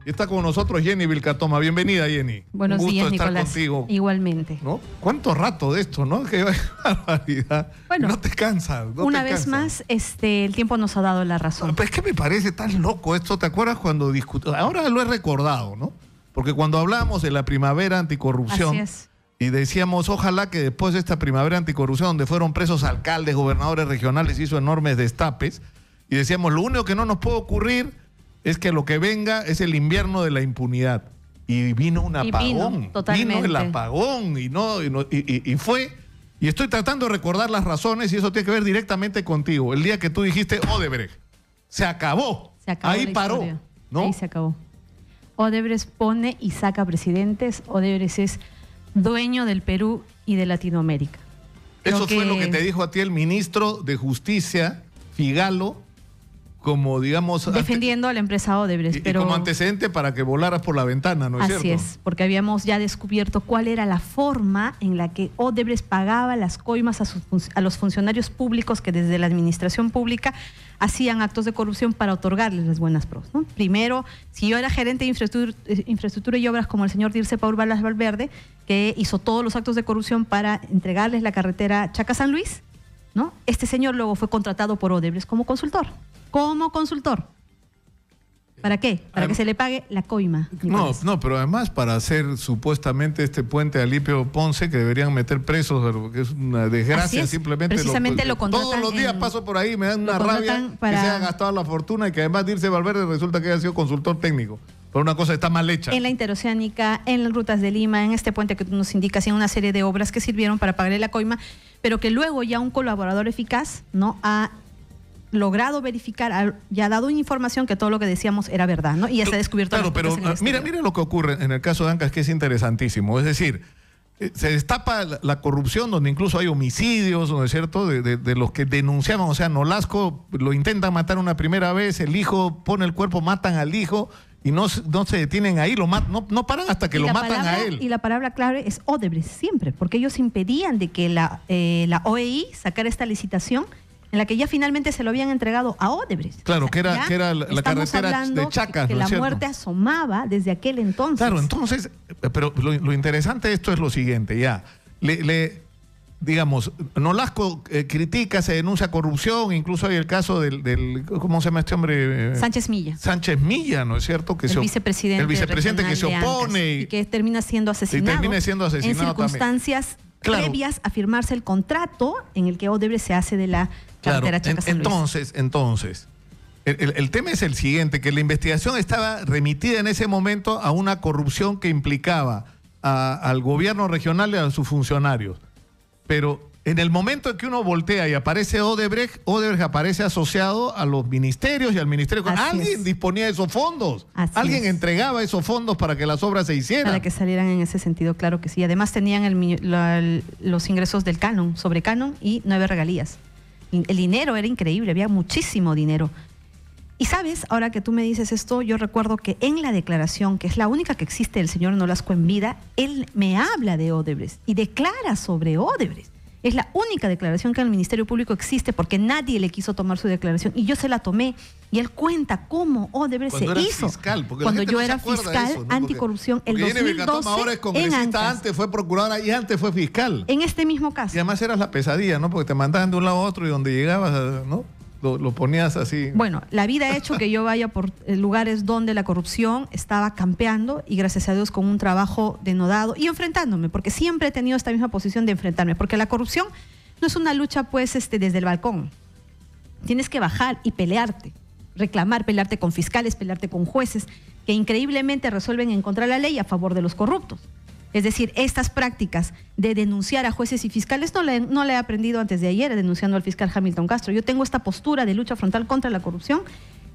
Está con nosotros Jenny Vilcatoma. Bienvenida, Jenny. Buenos días, estar Nicolás. Contigo. Igualmente. ¿No? ¿Cuánto rato de esto, no? Qué barbaridad. Bueno, no te cansas. Una vez más, el tiempo nos ha dado la razón. Pero es que me parece tan loco esto. ¿Te acuerdas cuando discutimos? Ahora lo he recordado, ¿no? Porque cuando hablamos de la primavera anticorrupción, así es, y decíamos, ojalá que después de esta primavera anticorrupción, donde fueron presos alcaldes, gobernadores regionales, hizo enormes destapes, y decíamos, lo único que no nos puede ocurrir es que lo que venga es el invierno de la impunidad. Y vino un apagón. Vino el apagón y fue. Y estoy tratando de recordar las razones y eso tiene que ver directamente contigo. El día que tú dijiste Odebrecht, se acabó. Ahí paró, ¿no? Ahí se acabó. Odebrecht pone y saca presidentes. Odebrecht es dueño del Perú y de Latinoamérica. Eso fue lo que te dijo a ti el ministro de Justicia, Figalo, como digamos... defendiendo a la empresa Odebrecht. Pero como antecedente para que volaras por la ventana, ¿no es cierto? Así es, porque habíamos ya descubierto cuál era la forma en la que Odebrecht pagaba las coimas a los funcionarios públicos que desde la administración pública hacían actos de corrupción para otorgarles las buenas pros, ¿no? Primero, si yo era gerente de infraestructura y obras como el señor Dirce Paul Balas Valverde, que hizo todos los actos de corrupción para entregarles la carretera Chaca-San Luis, ¿no? Este señor luego fue contratado por Odebrecht como consultor. ¿Para qué? Para que se le pague la coima. No, pero además para hacer supuestamente este puente Alipio Ponce, que deberían meter presos, que es una desgracia. Simplemente precisamente lo contratan. Todos los días paso por ahí, me dan una rabia que se haya gastado la fortuna y que además Dirce Valverde resulta que haya sido consultor técnico. Pero una cosa está mal hecha. En la interoceánica, en las rutas de Lima, en este puente que tú nos indicas, y en una serie de obras que sirvieron para pagarle la coima, pero que luego ya un colaborador eficaz no ha logrado verificar, ya ha dado información que todo lo que decíamos era verdad, ¿no? Y ya se ha descubierto. Claro, pero mira lo que ocurre en el caso de Ancash, que es interesantísimo. Es decir, se destapa la corrupción, donde incluso hay homicidios, ¿no es cierto?, de los que denunciaban. O sea, Nolasco lo intentan matar una primera vez, el hijo pone el cuerpo, matan al hijo y no se detienen ahí, no paran hasta que lo matan a él. Y la palabra clave es Odebrecht siempre, porque ellos impedían de que la OEI sacara esta licitación en la que ya finalmente se lo habían entregado a Odebrecht. Claro, que era la carretera de Chacas, que ¿no es la cierto? muerte asomaba desde aquel entonces. Claro, entonces, pero lo interesante de esto es lo siguiente, ya. Digamos, Nolasco critica, se denuncia corrupción, incluso hay el caso del ¿cómo se llama este hombre? Sánchez Milla. Sánchez Milla, ¿no es cierto? El vicepresidente que se opone. Y que termina siendo asesinado. En circunstancias previas a firmarse el contrato en el que Odebrecht se hace de la carretera Chaca-San Luis. Entonces, el tema es el siguiente, que la investigación estaba remitida en ese momento a una corrupción que implicaba al gobierno regional y a sus funcionarios. Pero en el momento en que uno voltea y aparece Odebrecht aparece asociado a los ministerios y al ministerio. Alguien disponía de esos fondos. Alguien entregaba esos fondos para que las obras se hicieran. Para que salieran en ese sentido, claro que sí. Además tenían los ingresos del canon, sobre canon y 9 regalías. El dinero era increíble, había muchísimo dinero. Y sabes, ahora que tú me dices esto, yo recuerdo que en la declaración, que es la única que existe del señor Nolasco en vida, él me habla de Odebrecht y declara sobre Odebrecht. Es la única declaración que en el Ministerio Público existe porque nadie le quiso tomar su declaración y yo se la tomé y él cuenta cómo Odebrecht se hizo. Cuando yo era fiscal anticorrupción el 2012 ahora es congresista, antes fue procuradora y antes fue fiscal. En este mismo caso. Y además eras la pesadilla, ¿no? Porque te mandaban de un lado a otro y donde llegabas, ¿no? Lo ponías así. Bueno, la vida ha hecho que yo vaya por lugares donde la corrupción estaba campeando y gracias a Dios con un trabajo denodado y enfrentándome, porque siempre he tenido esta misma posición de enfrentarme, porque la corrupción no es una lucha pues desde el balcón. Tienes que bajar y pelearte, reclamar, pelearte con fiscales, pelearte con jueces, que increíblemente resuelven en contra de la ley a favor de los corruptos. Es decir, estas prácticas de denunciar a jueces y fiscales no le he aprendido antes de ayer denunciando al fiscal Hamilton Castro. Yo tengo esta postura de lucha frontal contra la corrupción,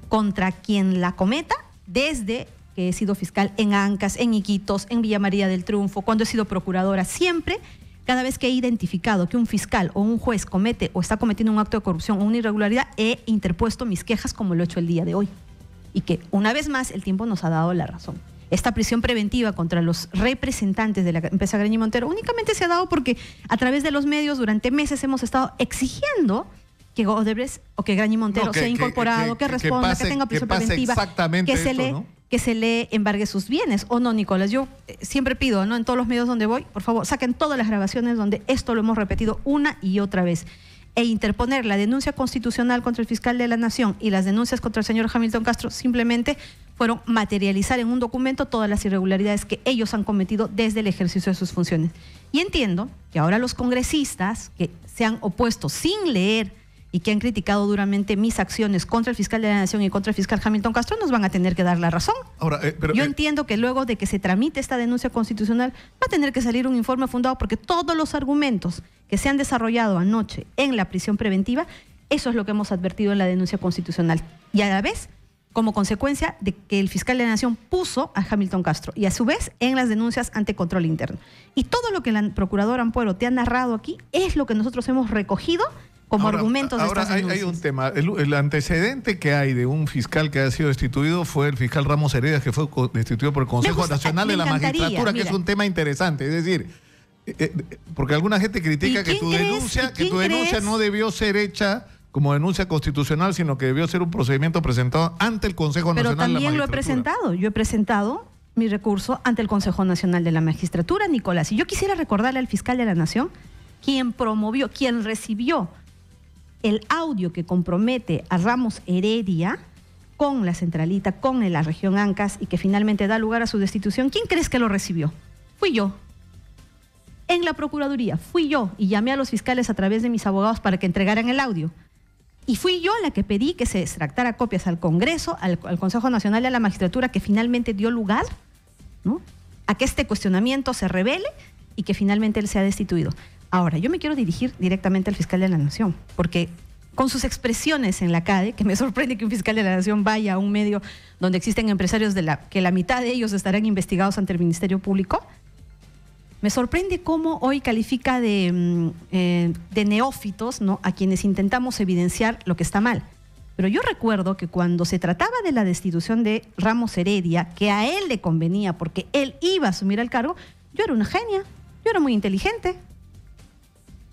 contra quien la cometa, desde que he sido fiscal en Ancash, en Iquitos, en Villa María del Triunfo, cuando he sido procuradora. Siempre, cada vez que he identificado que un fiscal o un juez comete o está cometiendo un acto de corrupción o una irregularidad, he interpuesto mis quejas como lo he hecho el día de hoy. Y que, una vez más, el tiempo nos ha dado la razón. Esta prisión preventiva contra los representantes de la empresa Graña y Montero únicamente se ha dado porque a través de los medios durante meses hemos estado exigiendo que Odebrecht o que Graña y Montero sea incorporado, que responda, que tenga prisión preventiva, que se le embargue sus bienes. ¿O no, Nicolás? Yo siempre pido, ¿no?, en todos los medios donde voy, por favor, saquen todas las grabaciones donde esto lo hemos repetido una y otra vez. E interponer la denuncia constitucional contra el fiscal de la Nación y las denuncias contra el señor Hamilton Castro simplemente fueron materializar en un documento todas las irregularidades que ellos han cometido desde el ejercicio de sus funciones. Y entiendo que ahora los congresistas que se han opuesto sin leer y que han criticado duramente mis acciones contra el fiscal de la Nación y contra el fiscal Hamilton Castro nos van a tener que dar la razón. Ahora, yo entiendo que luego de que se tramite esta denuncia constitucional va a tener que salir un informe fundado, porque todos los argumentos que se han desarrollado anoche en la prisión preventiva, eso es lo que hemos advertido en la denuncia constitucional. Y a la vez, como consecuencia de que el fiscal de la Nación puso a Hamilton Castro y a su vez en las denuncias ante control interno. Y todo lo que la procuradora Ampuero te ha narrado aquí es lo que nosotros hemos recogido como argumentos de estas denuncias. Hay un tema. El antecedente que hay de un fiscal que ha sido destituido fue el fiscal Ramos Heredia, que fue destituido por el Consejo Nacional de la Magistratura, que es un tema interesante. Es decir, porque alguna gente critica que tu denuncia no debió ser hecha como denuncia constitucional, sino que debió ser un procedimiento presentado ante el Consejo Nacional de la Magistratura. Pero también lo he presentado. Yo he presentado mi recurso ante el Consejo Nacional de la Magistratura, Nicolás. Y yo quisiera recordarle al fiscal de la Nación, quien promovió, quien recibió el audio que compromete a Ramos Heredia con la centralita, con la región Ancas, y que finalmente da lugar a su destitución. ¿Quién crees que lo recibió? Fui yo. En la Procuraduría fui yo, y llamé a los fiscales a través de mis abogados para que entregaran el audio. Y fui yo la que pedí que se extractara copias al Congreso, al Consejo Nacional de la Magistratura, que finalmente dio lugar, ¿no?, a que este cuestionamiento se revele y que finalmente él sea destituido. Ahora, yo me quiero dirigir directamente al fiscal de la Nación, porque con sus expresiones en la CADE, que me sorprende que un fiscal de la Nación vaya a un medio donde existen empresarios que la mitad de ellos estarán investigados ante el Ministerio Público, me sorprende cómo hoy califica de neófitos, ¿no?, a quienes intentamos evidenciar lo que está mal. Pero yo recuerdo que cuando se trataba de la destitución de Ramos Heredia, que a él le convenía porque él iba a asumir el cargo, yo era una genia, yo era muy inteligente.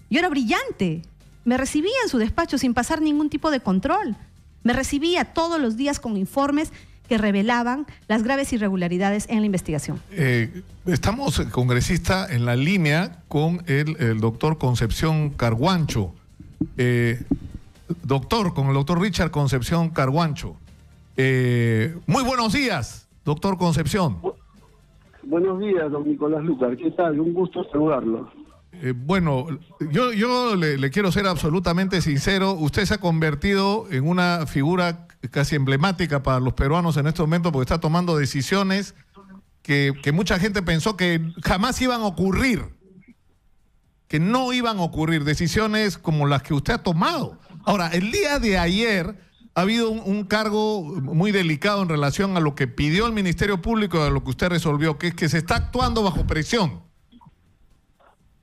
Yo era brillante. Me recibía en su despacho sin pasar ningún tipo de control. Me recibía todos los días con informes que revelaban las graves irregularidades en la investigación. Estamos, congresista, en la línea con el doctor Concepción Carguancho. Con el doctor Richard Concepción Carguancho. Muy buenos días, doctor Concepción. Buenos días, don Nicolás Lucar. ¿Qué tal? Un gusto saludarlo. Bueno, yo le quiero ser absolutamente sincero. Usted se ha convertido en una figura casi emblemática para los peruanos en estos momentos, porque está tomando decisiones que mucha gente pensó que jamás iban a ocurrir, que no iban a ocurrir, decisiones como las que usted ha tomado. Ahora, el día de ayer ha habido un cargo muy delicado en relación a lo que pidió el Ministerio Público y a lo que usted resolvió, que es que se está actuando bajo presión.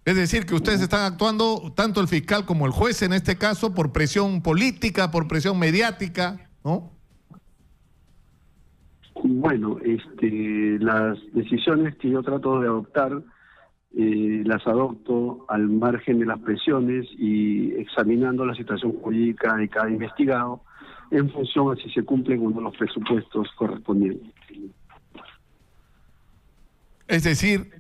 Es decir, que ustedes están actuando, tanto el fiscal como el juez en este caso, por presión política, por presión mediática, ¿no? Bueno, las decisiones que yo trato de adoptar, las adopto al margen de las presiones y examinando la situación jurídica de cada investigado en función a si se cumplen o no los presupuestos correspondientes. Es decir,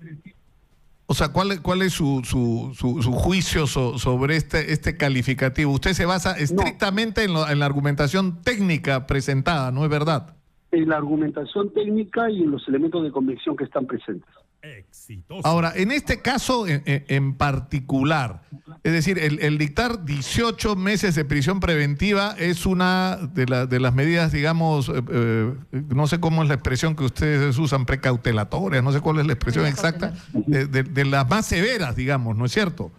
o sea, ¿cuál es su juicio sobre este calificativo? Usted se basa estrictamente en la argumentación técnica presentada, ¿no es verdad? En la argumentación técnica y en los elementos de convicción que están presentes. Exitoso. Ahora, en este caso en particular, es decir, el dictar 18 meses de prisión preventiva es una de las medidas, digamos, no sé cómo es la expresión que ustedes usan, precautelatorias, no sé cuál es la expresión exacta, de las más severas, digamos, ¿no es cierto?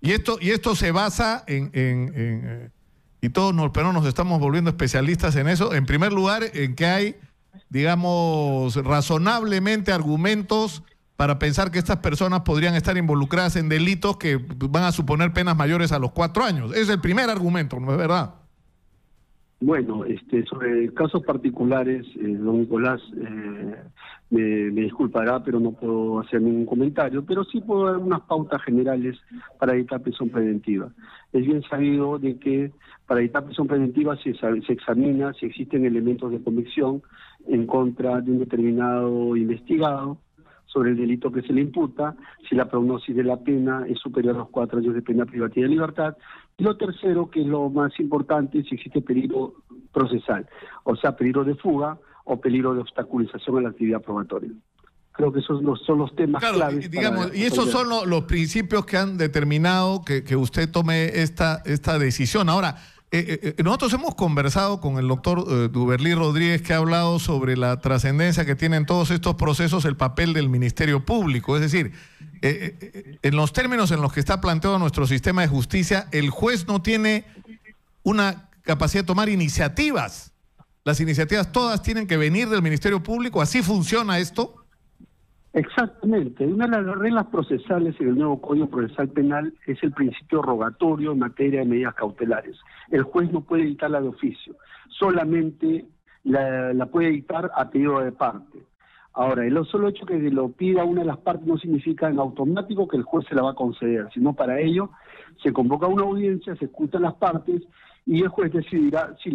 Y esto se basa y todos los peruanos nos estamos volviendo especialistas en eso, en primer lugar, en que hay, digamos, razonablemente argumentos para pensar que estas personas podrían estar involucradas en delitos que van a suponer penas mayores a los 4 años. Ese es el primer argumento, ¿no es verdad? Bueno, sobre casos particulares, don Nicolás me disculpará, pero no puedo hacer ningún comentario, pero sí puedo dar unas pautas generales para evitar prisión preventiva. Es bien sabido de que para evitar prisión preventiva se examina si existen elementos de convicción en contra de un determinado investigado sobre el delito que se le imputa, si la prognosis de la pena es superior a los 4 años de pena privativa de libertad. Y lo tercero, que es lo más importante, si existe peligro procesal, o sea, peligro de fuga o peligro de obstaculización a la actividad probatoria. Creo que esos son los temas claves. Digamos, y esos son los principios que han determinado que usted tome esta decisión. Ahora, nosotros hemos conversado con el doctor Duberlí Rodríguez, que ha hablado sobre la trascendencia que tienen todos estos procesos el papel del Ministerio Público. Es decir, en los términos en los que está planteado nuestro sistema de justicia, el juez no tiene una capacidad de tomar iniciativas. Las iniciativas todas tienen que venir del Ministerio Público. ¿Así funciona esto? Exactamente. Una de las reglas procesales en el nuevo Código Procesal Penal es el principio rogatorio en materia de medidas cautelares. El juez no puede dictarla de oficio, solamente la puede dictar a pedido de parte. Ahora, el solo hecho que lo pida una de las partes no significa en automático que el juez se la va a conceder, sino para ello se convoca una audiencia, se escuchan las partes y el juez decidirá si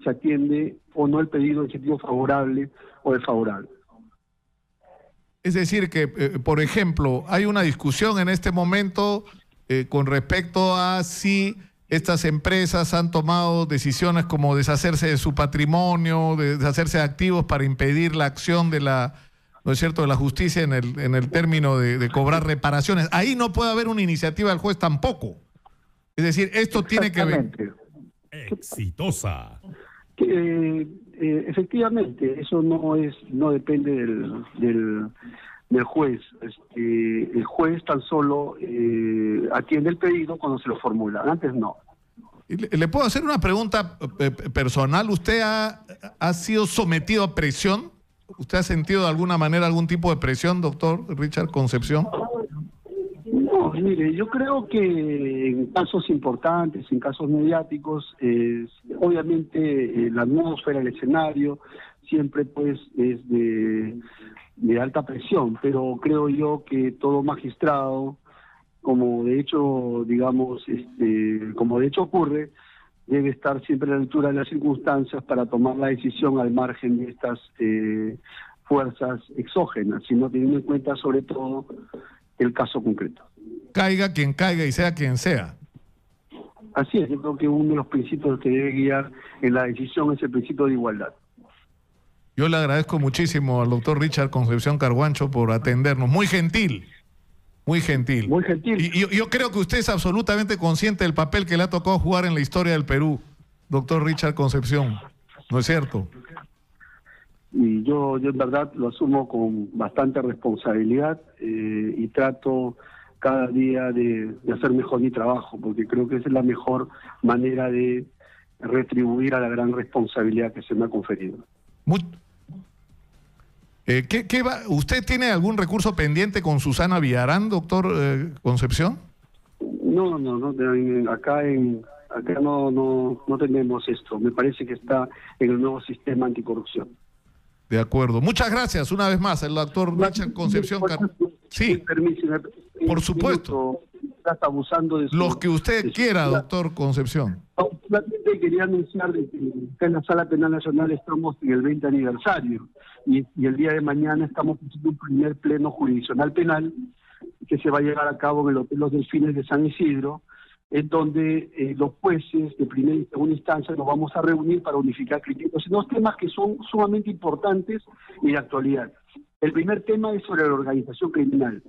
se atiende o no el pedido en sentido favorable o desfavorable. Es decir que, por ejemplo, hay una discusión en este momento con respecto a si estas empresas han tomado decisiones como deshacerse de su patrimonio, deshacerse de activos para impedir la acción de ¿no es cierto?, de la justicia en el término de cobrar reparaciones. Ahí no puede haber una iniciativa del juez tampoco. Es decir, esto tiene que ver. Exitosa. Efectivamente, eso no depende del juez. El juez tan solo atiende el pedido cuando se lo formula, antes no. ¿Le puedo hacer una pregunta personal? ¿Usted ha sido sometido a presión? ¿Usted ha sentido de alguna manera algún tipo de presión, doctor Richard Concepción? No, mire, yo creo que en casos importantes, en casos mediáticos, obviamente la atmósfera, el escenario, siempre pues es de alta presión, pero creo yo que todo magistrado, como de hecho, digamos, como de hecho ocurre, debe estar siempre a la altura de las circunstancias para tomar la decisión al margen de estas fuerzas exógenas, sino teniendo en cuenta sobre todo el caso concreto. Caiga quien caiga y sea quien sea. Así es, yo creo que uno de los principios que debe guiar en la decisión es el principio de igualdad. Yo le agradezco muchísimo al doctor Richard Concepción Carguancho por atendernos. Muy gentil. Muy gentil. Muy gentil. Y yo creo que usted es absolutamente consciente del papel que le ha tocado jugar en la historia del Perú, doctor Richard Concepción. ¿No es cierto? Y yo en verdad lo asumo con bastante responsabilidad y trato cada día de hacer mejor mi trabajo, porque creo que esa es la mejor manera de retribuir a la gran responsabilidad que se me ha conferido. ¿Usted tiene algún recurso pendiente con Susana Villarán, doctor Concepción? No, acá no tenemos esto. Me parece que está en el nuevo sistema anticorrupción. De acuerdo. Muchas gracias una vez más, el doctor Richard Concepción. Sí, por supuesto. Estás abusando de los que usted quiera, doctor Concepción. Solamente quería anunciar que en la Sala Penal Nacional estamos en el 20 aniversario y el día de mañana estamos haciendo un primer pleno jurisdiccional penal que se va a llevar a cabo en el Hotel Los Delfines de San Isidro, en donde los jueces de primera y segunda instancia nos vamos a reunir para unificar criterios en dos temas que son sumamente importantes y de actualidad. El primer tema es sobre la organización criminal.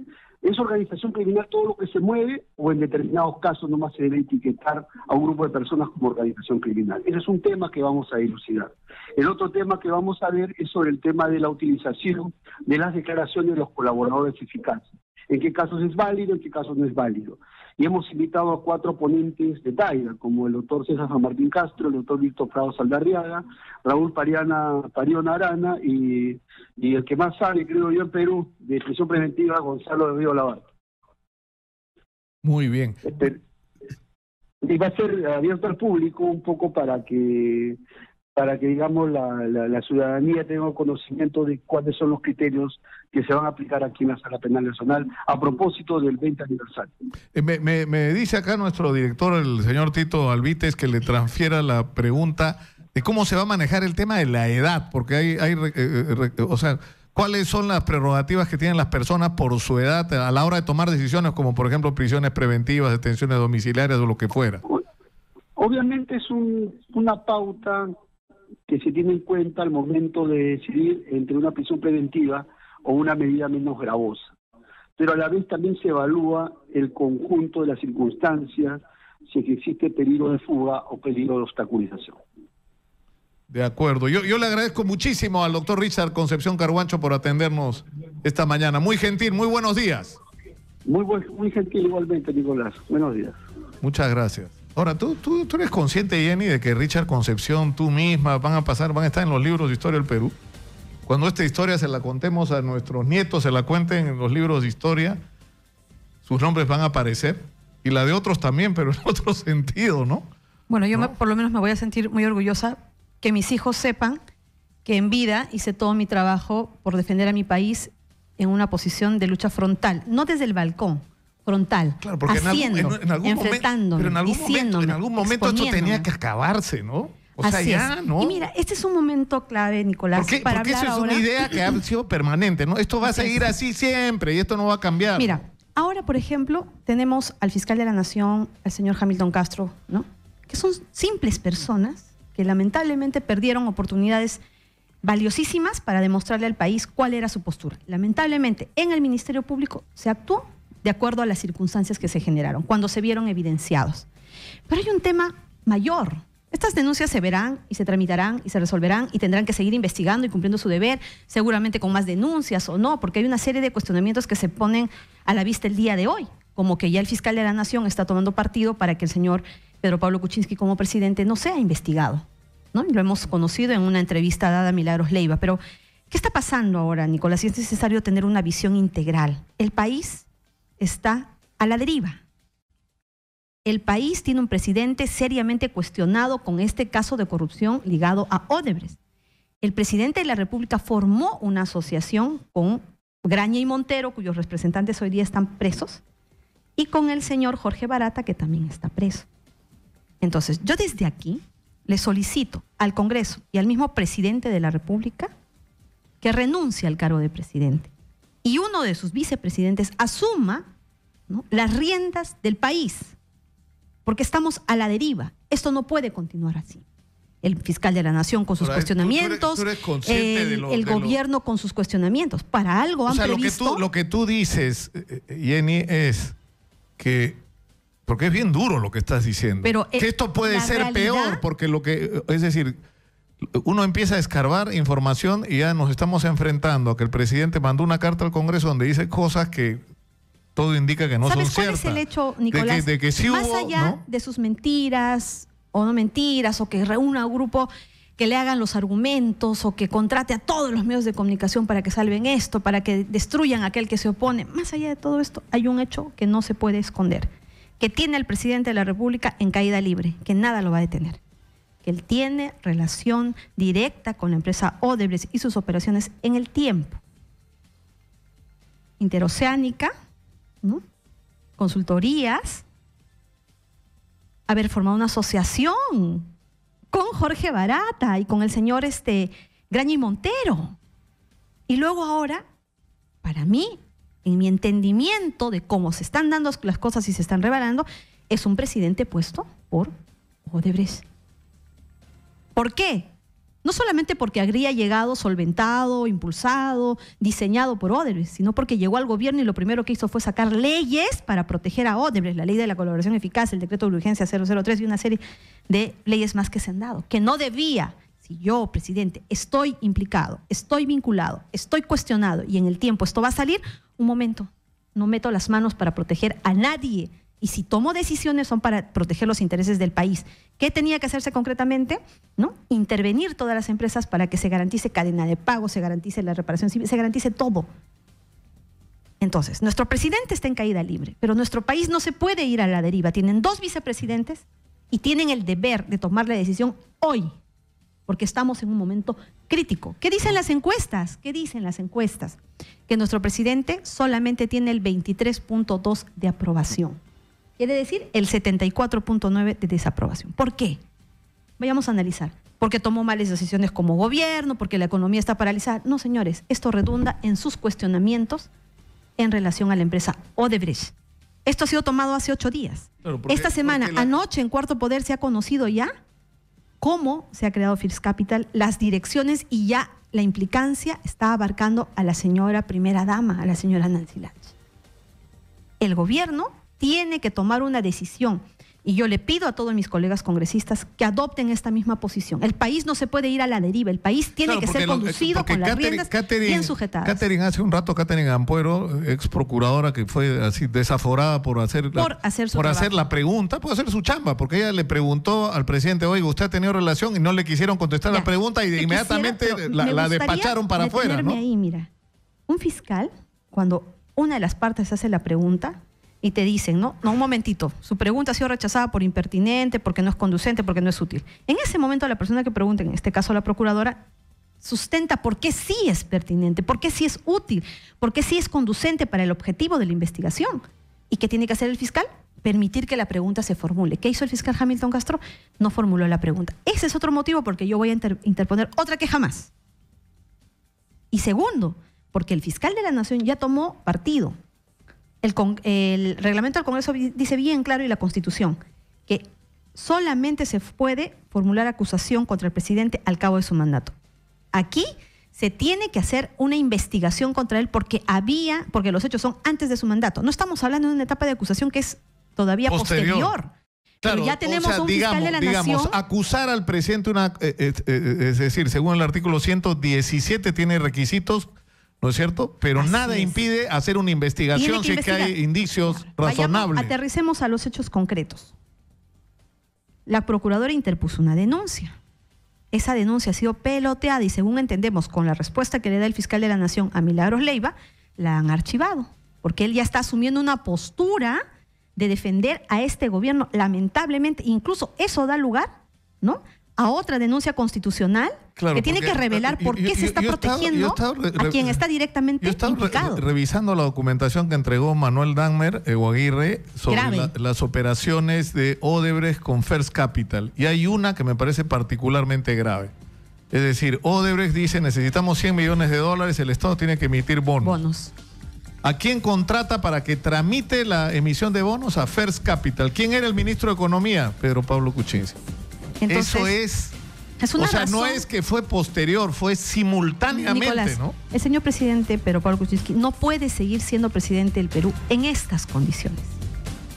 ¿Es organización criminal todo lo que se mueve o en determinados casos nomás se debe etiquetar a un grupo de personas como organización criminal? Ese es un tema que vamos a dilucidar. El otro tema que vamos a ver es sobre el tema de la utilización de las declaraciones de los colaboradores eficaces. ¿En qué casos es válido, en qué casos no es válido? Y hemos invitado a 4 ponentes de talla, como el doctor César San Martín Castro, el doctor Víctor Prado Saldarriaga, Raúl Pariona Arana y el que más sabe, creo yo, en Perú, de prisión preventiva, Gonzalo de Río Lavar. Muy bien. Y va a ser abierto al público un poco para que digamos la ciudadanía tenga conocimiento de cuáles son los criterios que se van a aplicar aquí en la Sala Penal Nacional a propósito del 20 aniversario. Me dice acá nuestro director, el señor Tito Alvites, que le transfiera la pregunta de cómo se va a manejar el tema de la edad, porque o sea, ¿cuáles son las prerrogativas que tienen las personas por su edad a la hora de tomar decisiones, como por ejemplo prisiones preventivas, detenciones domiciliarias o lo que fuera? Obviamente es una pauta que se tiene en cuenta al momento de decidir entre una prisión preventiva o una medida menos gravosa. Pero a la vez también se evalúa el conjunto de las circunstancias, si existe peligro de fuga o peligro de obstaculización. De acuerdo. Yo le agradezco muchísimo al doctor Richard Concepción Carhuancho por atendernos esta mañana. Muy gentil, muy buenos días. Muy gentil igualmente, Nicolás. Buenos días. Muchas gracias. Ahora, ¿tú eres consciente, Jenny, de que Richard Concepción, tú misma, van a estar en los libros de historia del Perú? Cuando esta historia se la contemos a nuestros nietos, se la cuenten en los libros de historia, sus nombres van a aparecer, y la de otros también, pero en otro sentido, ¿no? Bueno, yo por lo menos me voy a sentir muy orgullosa que mis hijos sepan que en vida hice todo mi trabajo por defender a mi país en una posición de lucha frontal, no desde el balcón, frontal, claro, porque haciendo, enfrentándome, diciéndome, en algún momento esto tenía que acabarse, ¿no? O sea, así ya, es. ¿no? Y mira, este es un momento clave, Nicolás, para porque hablar eso es ahora. una idea que ha sido permanente, ¿no? Esto va a seguir así siempre y esto no va a cambiar. Mira, ahora, por ejemplo, tenemos al fiscal de la Nación, al señor Hamilton Castro, ¿no? Que son simples personas que lamentablemente perdieron oportunidades valiosísimas para demostrarle al país cuál era su postura. Lamentablemente, en el Ministerio Público se actuó de acuerdo a las circunstancias que se generaron, cuando se vieron evidenciados. Pero hay un tema mayor. Estas denuncias se verán y se tramitarán y se resolverán y tendrán que seguir investigando y cumpliendo su deber, seguramente con más denuncias o no, porque hay una serie de cuestionamientos que se ponen a la vista el día de hoy, como que ya el fiscal de la Nación está tomando partido para que el señor Pedro Pablo Kuczynski como presidente no sea investigado, ¿no? Y lo hemos conocido en una entrevista dada a Milagros Leiva. Pero, ¿qué está pasando ahora, Nicolás? Y es necesario tener una visión integral. El país está a la deriva. El país tiene un presidente seriamente cuestionado con este caso de corrupción ligado a Odebrecht. El presidente de la República formó una asociación con Graña y Montero, cuyos representantes hoy día están presos, y con el señor Jorge Barata, que también está preso. Entonces, yo desde aquí le solicito al Congreso y al mismo presidente de la República que renuncie al cargo de presidente y uno de sus vicepresidentes asuma, ¿no?, las riendas del país, porque estamos a la deriva. Esto no puede continuar así. El fiscal de la Nación con sus cuestionamientos, el gobierno con sus cuestionamientos. Para algo han previsto... Lo que tú dices, Jenny, es que... Porque es bien duro lo que estás diciendo. Pero que esto puede ser peor, porque es decir, uno empieza a escarbar información y ya nos estamos enfrentando a que el presidente mandó una carta al Congreso donde dice cosas que todo indica que no son ciertas. ¿Sabes cuál es el hecho, Nicolás? De que sí más hubo, allá, ¿no?, de sus mentiras o no mentiras, o que reúna a un grupo que le hagan los argumentos, o que contrate a todos los medios de comunicación para que salven esto, para que destruyan a aquel que se opone. Más allá de todo esto, hay un hecho que no se puede esconder, que tiene el presidente de la República en caída libre, que nada lo va a detener. Que él tiene relación directa con la empresa Odebrecht y sus operaciones en el tiempo. Interoceánica, ¿no?, consultorías, haber formado una asociación con Jorge Barata y con el señor Graña y Montero. Y luego ahora, para mí, en mi entendimiento de cómo se están dando las cosas y se están revelando, es un presidente puesto por Odebrecht. ¿Por qué? No solamente porque habría llegado solventado, impulsado, diseñado por Odebrecht, sino porque llegó al gobierno y lo primero que hizo fue sacar leyes para proteger a Odebrecht, la ley de la colaboración eficaz, el decreto de urgencia 003 y una serie de leyes más que se han dado, que no debía. Si yo, presidente, estoy implicado, estoy vinculado, estoy cuestionado y en el tiempo esto va a salir, un momento, no meto las manos para proteger a nadie. Y si tomo decisiones son para proteger los intereses del país. ¿Qué tenía que hacerse concretamente? ¿No? Intervenir todas las empresas para que se garantice cadena de pago, se garantice la reparación civil, se garantice todo. Entonces, nuestro presidente está en caída libre, pero nuestro país no se puede ir a la deriva. Tienen 2 vicepresidentes y tienen el deber de tomar la decisión hoy, porque estamos en un momento crítico. ¿Qué dicen las encuestas? ¿Qué dicen las encuestas? Que nuestro presidente solamente tiene el 23.2 de aprobación. Quiere decir el 74.9 de desaprobación. ¿Por qué? Vayamos a analizar. ¿Porque tomó malas decisiones como gobierno? ¿Porque la economía está paralizada? No, señores, esto redunda en sus cuestionamientos en relación a la empresa Odebrecht. Esto ha sido tomado hace 8 días. Claro, Esta semana, anoche en Cuarto Poder se ha conocido ya cómo se ha creado First Capital, las direcciones y ya la implicancia está abarcando a la señora primera dama, a la señora Nancy Lange. El gobierno tiene que tomar una decisión y yo le pido a todos mis colegas congresistas que adopten esta misma posición. El país no se puede ir a la deriva, el país tiene que ser conducido con las riendas bien sujetadas. Hace un rato, Catherine Ampuero, ex procuradora que fue así desaforada por hacer la pregunta, puede hacer su chamba, porque ella le preguntó al presidente, oiga, usted ha tenido relación y no le quisieron contestar la pregunta y inmediatamente la despacharon para afuera, ¿no? Ahí, mira, un fiscal, cuando una de las partes hace la pregunta, y te dicen, no, un momentito, su pregunta ha sido rechazada por impertinente, porque no es conducente, porque no es útil. En ese momento la persona que pregunta, en este caso la procuradora, sustenta por qué sí es pertinente, por qué sí es útil, por qué sí es conducente para el objetivo de la investigación. ¿Y qué tiene que hacer el fiscal? Permitir que la pregunta se formule. ¿Qué hizo el fiscal Hamilton Castro? No formuló la pregunta. Ese es otro motivo porque yo voy a interponer otra queja más. Y segundo, porque el fiscal de la Nación ya tomó partido. El reglamento del Congreso dice bien claro y la Constitución que solamente se puede formular acusación contra el presidente al cabo de su mandato. Aquí se tiene que hacer una investigación contra él porque los hechos son antes de su mandato. No estamos hablando de una etapa de acusación que es todavía posterior. Claro, pero ya tenemos un fiscal de la Nación. Acusar al presidente, es decir, según el artículo 117 tiene requisitos, ¿no es cierto? Pero así nada impide hacer una investigación si es que hay indicios razonables. Aterricemos a los hechos concretos. La procuradora interpuso una denuncia. Esa denuncia ha sido peloteada y según entendemos con la respuesta que le da el fiscal de la Nación a Milagros Leiva, la han archivado. Porque él ya está asumiendo una postura de defender a este gobierno. Lamentablemente, incluso eso da lugar, ¿no?, a otra denuncia constitucional que tiene que revelar por qué se está protegiendo a quien está directamente implicado. Yo estaba revisando la documentación que entregó Manuel Dahmer Aguirre sobre las operaciones de Odebrecht con First Capital. Y hay una que me parece particularmente grave. Es decir, Odebrecht dice, necesitamos $100 millones, el Estado tiene que emitir bonos. ¿A quién contrata para que tramite la emisión de bonos? A First Capital. ¿Quién era el ministro de Economía? Pedro Pablo Kuczynski. Entonces, eso es una razón. No es que fue posterior, fue simultáneamente, Nicolás, ¿no? El señor presidente Pedro Pablo Kuczynski no puede seguir siendo presidente del Perú en estas condiciones.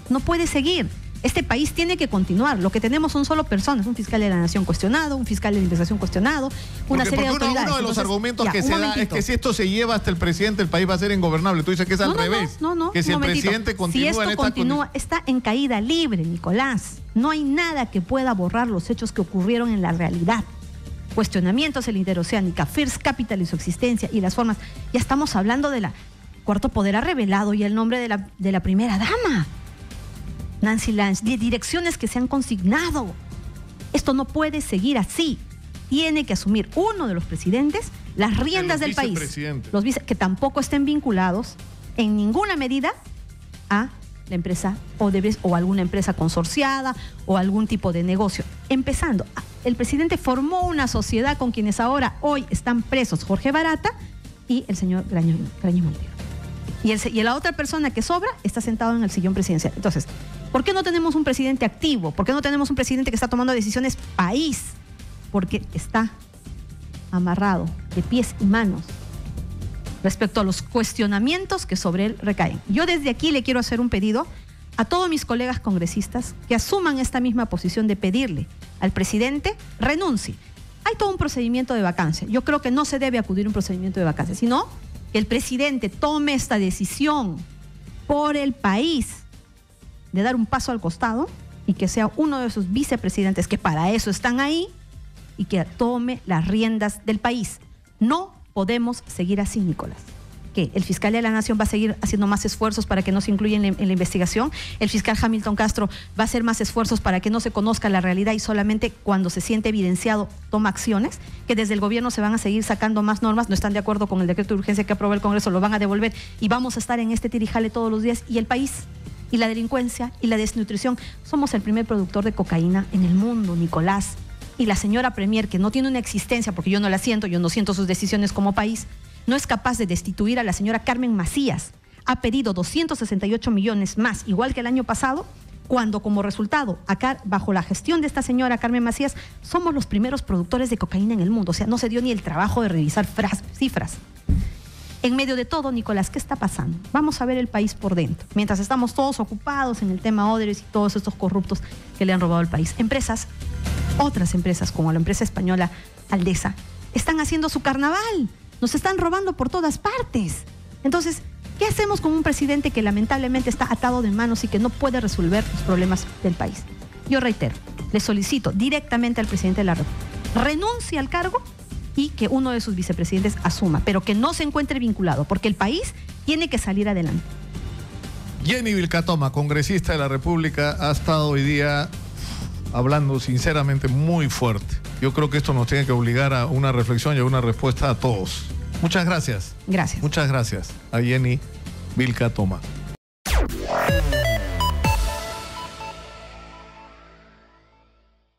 No puede seguir. Este país tiene que continuar. Lo que tenemos son solo personas, un fiscal de la Nación cuestionado, un fiscal de la investigación cuestionado, una serie de autoridades. Uno de los argumentos que se da es que si esto se lleva hasta el presidente, el país va a ser ingobernable. Tú dices que es al revés. No, que si el presidente continúa está en caída libre, Nicolás. No hay nada que pueda borrar los hechos que ocurrieron en la realidad. Cuestionamientos en la interoceánica, First Capital y su existencia y las formas. Ya estamos hablando de la Cuarto Poder ha revelado ya el nombre de la primera dama, Nancy Lange, de direcciones que se han consignado. Esto no puede seguir así. Tiene que asumir uno de los presidentes las riendas del país. Los que tampoco estén vinculados en ninguna medida a la empresa Odebrecht o alguna empresa consorciada o algún tipo de negocio. Empezando, el presidente formó una sociedad con quienes hoy están presos, Jorge Barata y el señor Graña Montero. Y la otra persona que sobra está sentado en el sillón presidencial. Entonces, ¿por qué no tenemos un presidente activo? ¿Por qué no tenemos un presidente que está tomando decisiones país? Porque está amarrado de pies y manos respecto a los cuestionamientos que sobre él recaen. Yo desde aquí le quiero hacer un pedido a todos mis colegas congresistas que asuman esta misma posición de pedirle al presidente renuncie. Hay todo un procedimiento de vacancia. Yo creo que no se debe acudir a un procedimiento de vacancia, sino que el presidente tome esta decisión por el país de dar un paso al costado y que sea uno de sus vicepresidentes, que para eso están ahí, y que tome las riendas del país. No podemos seguir así, Nicolás. que el fiscal de la Nación va a seguir haciendo más esfuerzos para que no se incluya en la investigación. El fiscal Hamilton Castro va a hacer más esfuerzos para que no se conozca la realidad y solamente cuando se siente evidenciado toma acciones, que desde el gobierno se van a seguir sacando más normas, no están de acuerdo con el decreto de urgencia que aprobó el Congreso, lo van a devolver y vamos a estar en este tirijale todos los días. Y el país y la delincuencia y la desnutrición, somos el primer productor de cocaína en el mundo, Nicolás. Y la señora Premier, que no tiene una existencia, porque yo no la siento, yo no siento sus decisiones como país, no es capaz de destituir a la señora Carmen Macías. Ha pedido 268 millones más, igual que el año pasado, cuando como resultado, acá, bajo la gestión de esta señora Carmen Macías, somos los primeros productores de cocaína en el mundo. O sea, no se dio ni el trabajo de revisar cifras. En medio de todo, Nicolás, ¿qué está pasando? Vamos a ver el país por dentro. Mientras estamos todos ocupados en el tema Odebrecht y todos estos corruptos que le han robado al país. Empresas, otras empresas como la empresa española Aldesa, están haciendo su carnaval. Nos están robando por todas partes. Entonces, ¿qué hacemos con un presidente que lamentablemente está atado de manos y que no puede resolver los problemas del país? Yo reitero, le solicito directamente al presidente de la República, renuncie al cargo y que uno de sus vicepresidentes asuma, pero que no se encuentre vinculado, porque el país tiene que salir adelante. Jenny Vilcatoma, congresista de la República, ha estado hoy día hablando sinceramente muy fuerte. Yo creo que esto nos tiene que obligar a una reflexión y a una respuesta a todos. Muchas gracias. Gracias. Muchas gracias a Jenny Vilcatoma.